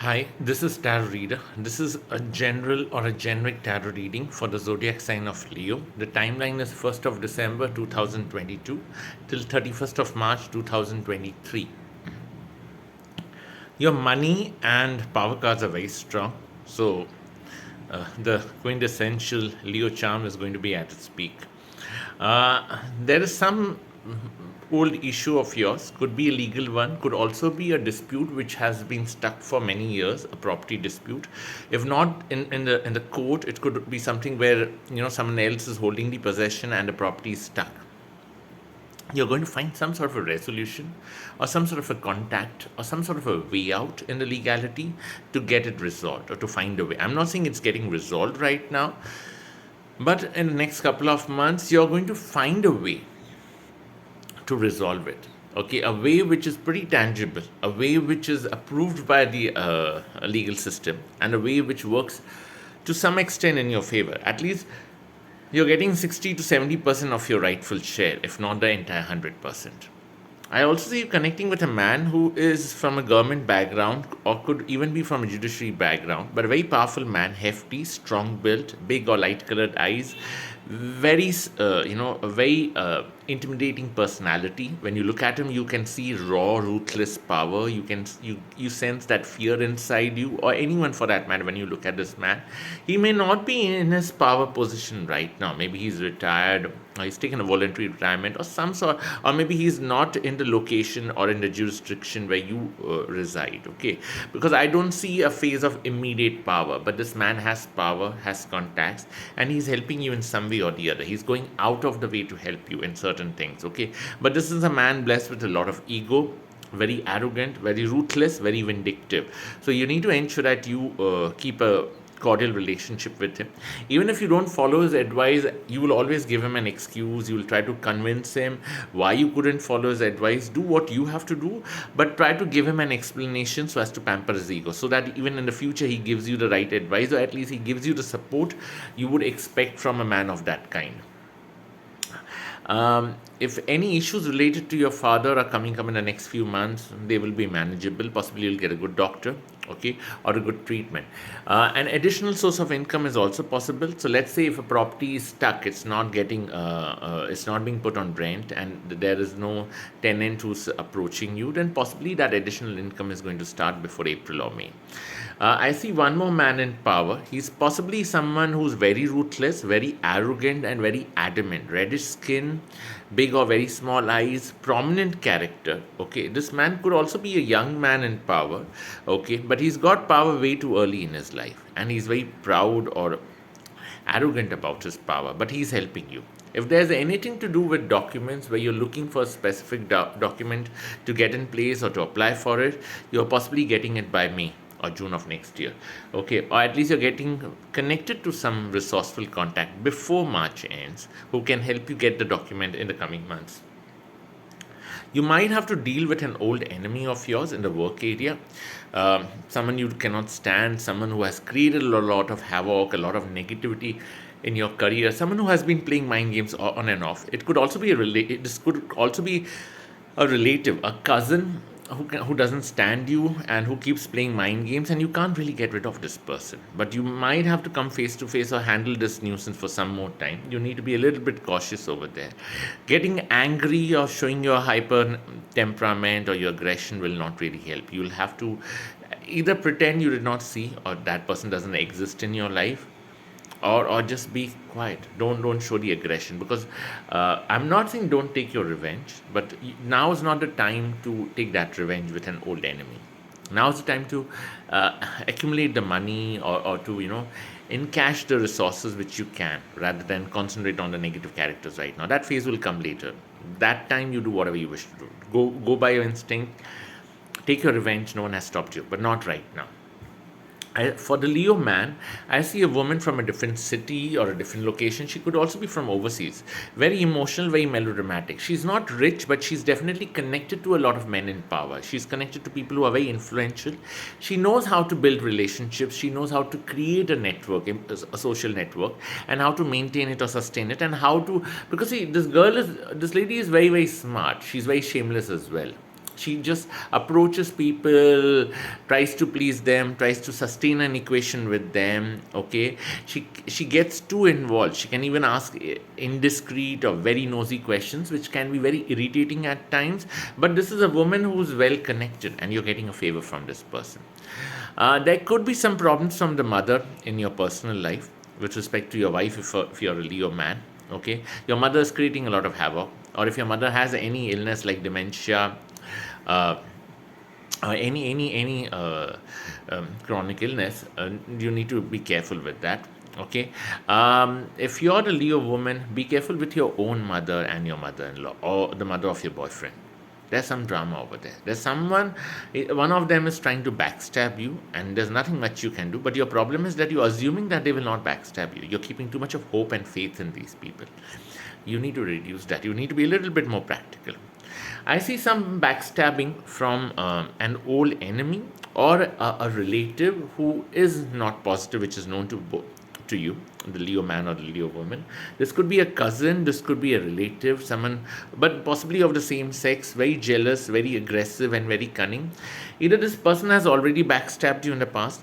Hi, this is Tarot Reader. This is a general or a generic tarot reading for the zodiac sign of Leo. The timeline is 1st of December 2022 till 31st of March 2023. Your money and power cards are very strong. So, the quintessential Leo charm is going to be at its peak. There is some old issue of yours, could be a legal one, could also be a dispute which has been stuck for many years, a property dispute. If not in the court, it could be something where someone else is holding the possession and the property is stuck. You're going to find some sort of a resolution or some sort of a contact or some sort of a way out in the legality to get it resolved or to find a way. I'm not saying it's getting resolved right now, but in the next couple of months, you're going to find a way to resolve it. Okay, a way which is pretty tangible, a way which is approved by the legal system, and a way which works to some extent in your favor. At least you're getting 60 to 70% of your rightful share, if not the entire 100%. I also see you connecting with a man who is from a government background or could even be from a judiciary background, but a very powerful man, hefty, strong built, big or light colored eyes, very, a very intimidating personality. When you look at him, you can see raw, ruthless power. You sense that fear inside you, or anyone for that matter. When you look at this man, he may not be in his power position right now. Maybe he's retired, or he's taken a voluntary retirement, or some sort, or maybe he's not in the location or in the jurisdiction where you reside. Okay, because I don't see a phase of immediate power, but this man has power, has contacts, and he's helping you in some way or the other. He's going out of the way to help you in certain things. Okay, but this is a man blessed with a lot of ego, very arrogant, very ruthless, very vindictive. So you need to ensure that you keep a cordial relationship with him. Even if you don't follow his advice, you will always give him an excuse. You will try to convince him why you couldn't follow his advice. Do what you have to do, but try to give him an explanation so as to pamper his ego, so that even in the future he gives you the right advice, or at least he gives you the support you would expect from a man of that kind. If any issues related to your father are coming up in the next few months, they will be manageable. Possibly you'll get a good doctor, okay, or a good treatment. An additional source of income is also possible. So let's say if a property is stuck, it's not being put on rent, and there is no tenant who's approaching you, then possibly that additional income is going to start before April or May. I see one more man in power. He's possibly someone who's very ruthless, very arrogant, and very adamant. Reddish skin, big or very small eyes, prominent character. Okay, this man could also be a young man in power. Okay, but he's got power way too early in his life, and he's very proud or arrogant about his power, but he's helping you. If there's anything to do with documents where you're looking for a specific document to get in place or to apply for it, you're possibly getting it by May or June of next year. Okay, or at least you're getting connected to some resourceful contact before March ends who can help you get the document in the coming months. You might have to deal with an old enemy of yours in the work area, someone you cannot stand, someone who has created a lot of havoc, a lot of negativity in your career, someone who has been playing mind games on and off. It could also be this could also be a relative, a cousin who doesn't stand you and who keeps playing mind games, and you can't really get rid of this person, but you might have to come face to face or handle this nuisance for some more time. You need to be a little bit cautious over there. Getting angry or showing your hyper temperament or your aggression will not really help. You'll have to either pretend you did not see or that person doesn't exist in your life, or just be quiet. Don't show the aggression, because I'm not saying don't take your revenge, but now is not the time to take that revenge with an old enemy. Now is the time to accumulate the money, or to encash the resources which you can, rather than concentrate on the negative characters right now. That phase will come later. That time you do whatever you wish to do. Go by your instinct. Take your revenge. No one has stopped you, but not right now. For the Leo man, I see a woman from a different city or a different location. She could also be from overseas. Very emotional, very melodramatic. She's not rich, but she's definitely connected to a lot of men in power. She's connected to people who are very influential. She knows how to build relationships. She knows how to create a network, a social network, and how to maintain it or sustain it, and how to, because see, this lady is very, very smart. She's very shameless as well. She just approaches people, tries to please them, tries to sustain an equation with them. Okay, she gets too involved. She can even ask indiscreet or very nosy questions, which can be very irritating at times. But this is a woman who's well connected, and you're getting a favor from this person. There could be some problems from the mother in your personal life with respect to your wife if you're a Leo man. Okay, your mother is creating a lot of havoc, or if your mother has any illness like dementia, uh, any chronic illness, you need to be careful with that. Okay, if you're a Leo woman, be careful with your own mother and your mother-in-law or the mother of your boyfriend. There's some drama over there. There's someone, one of them is trying to backstab you, and there's nothing much you can do. But your problem is that you're assuming that they will not backstab you. You're keeping too much of hope and faith in these people. You need to reduce that. You need to be a little bit more practical. I see some backstabbing from an old enemy or a relative who is not positive, which is known to you, the Leo man or the Leo woman. This could be a cousin, this could be a relative, someone, but possibly of the same sex, very jealous, very aggressive, and very cunning. Either this person has already backstabbed you in the past,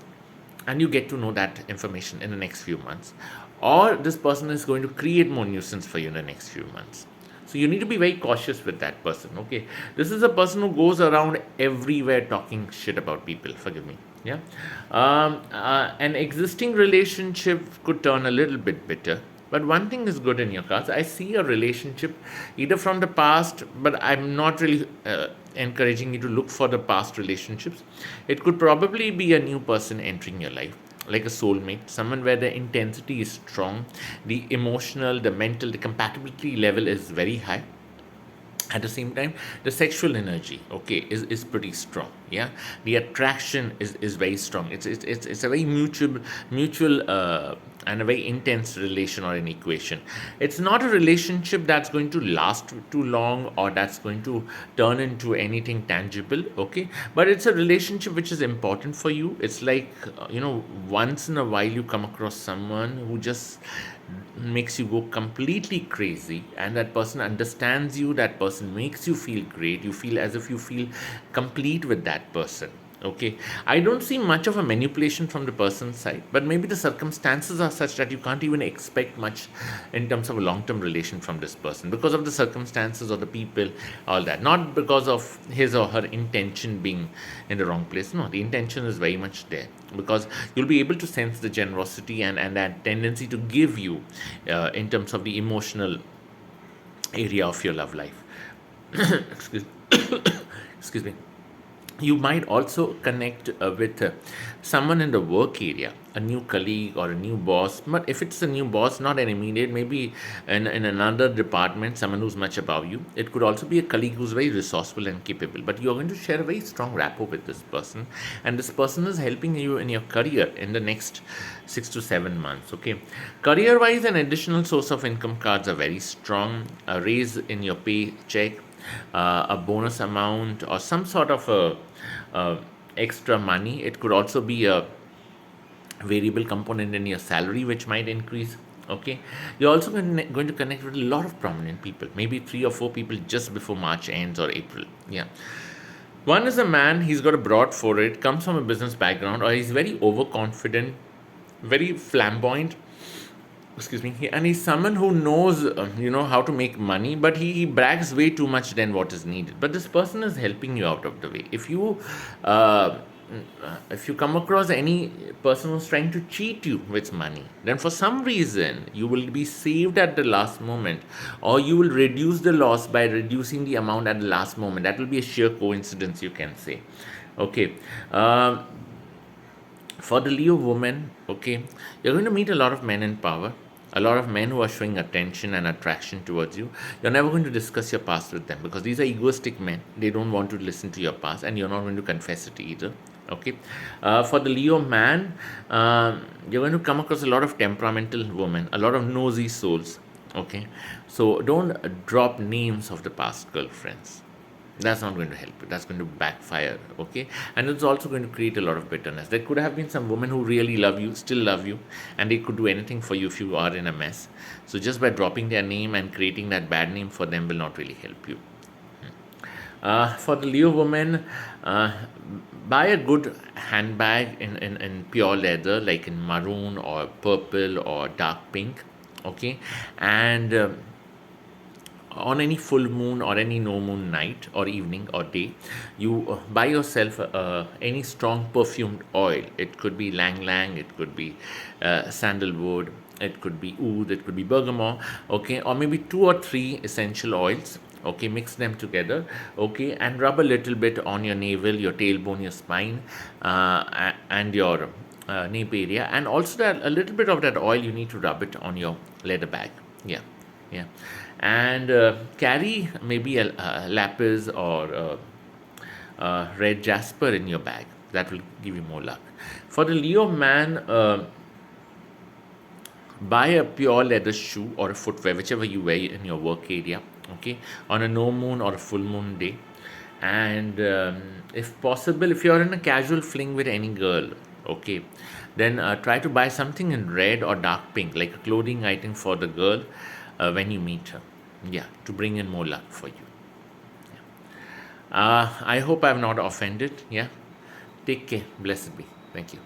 and you get to know that information in the next few months, or this person is going to create more nuisance for you in the next few months. So you need to be very cautious with that person. Okay, this is a person who goes around everywhere talking shit about people. Forgive me. Yeah, an existing relationship could turn a little bit bitter. But one thing is good in your cards. I see a relationship either from the past, but I'm not really encouraging you to look for the past relationships. It could probably be a new person entering your life, like a soulmate, someone where the intensity is strong, the emotional, the mental, the compatibility level is very high. At the same time, the sexual energy, okay, is pretty strong. Yeah, the attraction is very strong. It's a very mutual and a very intense relation or an equation. It's not a relationship that's going to last too long or that's going to turn into anything tangible. Okay, but it's a relationship which is important for you. It's like once in a while you come across someone who just makes you go completely crazy, and that person understands you, that person makes you feel great, you feel as if you feel complete with that person. Okay, I don't see much of a manipulation from the person's side, but maybe the circumstances are such that you can't even expect much in terms of a long-term relation from this person because of the circumstances or the people, all that, not because of his or her intention being in the wrong place. No, the intention is very much there, because you'll be able to sense the generosity and that tendency to give you in terms of the emotional area of your love life. excuse, excuse me. You might also connect with someone in the work area, a new colleague or a new boss. But if it's a new boss, not an immediate, maybe in another department, someone who's much above you. It could also be a colleague who's very resourceful and capable, but you're going to share a very strong rapport with this person, and this person is helping you in your career in the next 6 to 7 months. Okay, career wise, an additional source of income cards are very strong. A raise in your paycheck, a bonus amount, or some sort of a extra money. It could also be a variable component in your salary which might increase. Okay, you're also going to connect with a lot of prominent people, maybe 3 or 4 people just before March ends or April. Yeah, one is a man, he's got a broad forehead, comes from a business background, or he's very overconfident, very flamboyant. Excuse me. And he's someone who knows, how to make money, but he brags way too much than what is needed. But this person is helping you out of the way. Uh, if you come across any person who's trying to cheat you with money, then for some reason you will be saved at the last moment, or you will reduce the loss by reducing the amount at the last moment. That will be a sheer coincidence, you can say. Okay. For the Leo woman, okay, you're going to meet a lot of men in power, a lot of men who are showing attention and attraction towards you. You're never going to discuss your past with them because these are egoistic men. They don't want to listen to your past, and you're not going to confess it either. Okay, for the Leo man, you're going to come across a lot of temperamental women, a lot of nosy souls. Okay, so don't drop names of the past girlfriends. That's not going to help you. That's going to backfire. Okay, and it's also going to create a lot of bitterness. There could have been some women who really love you, still love you, and they could do anything for you if you are in a mess. So just by dropping their name and creating that bad name for them will not really help you. For the Leo woman, uh, buy a good handbag in pure leather, like in maroon or purple or dark pink. Okay, and on any full moon or any no moon night or evening or day, you buy yourself any strong perfumed oil. It could be lang lang, it could be sandalwood, it could be oud, it could be bergamot. Okay, or maybe two or three essential oils. Okay, mix them together. Okay, and rub a little bit on your navel, your tailbone, your spine, and your nape area. And also that a little bit of that oil, you need to rub it on your leather bag. Yeah, yeah. And carry maybe a lapis or red jasper in your bag. That will give you more luck. For the Leo man, buy a pure leather shoe or a footwear, whichever you wear in your work area. Okay, on a no moon or a full moon day. And if possible, if you're in a casual fling with any girl, okay, then try to buy something in red or dark pink, like a clothing item for the girl when you meet her. Yeah, to bring in more luck for you. I hope I've not offended. Yeah, take care. Blessed be. Thank you.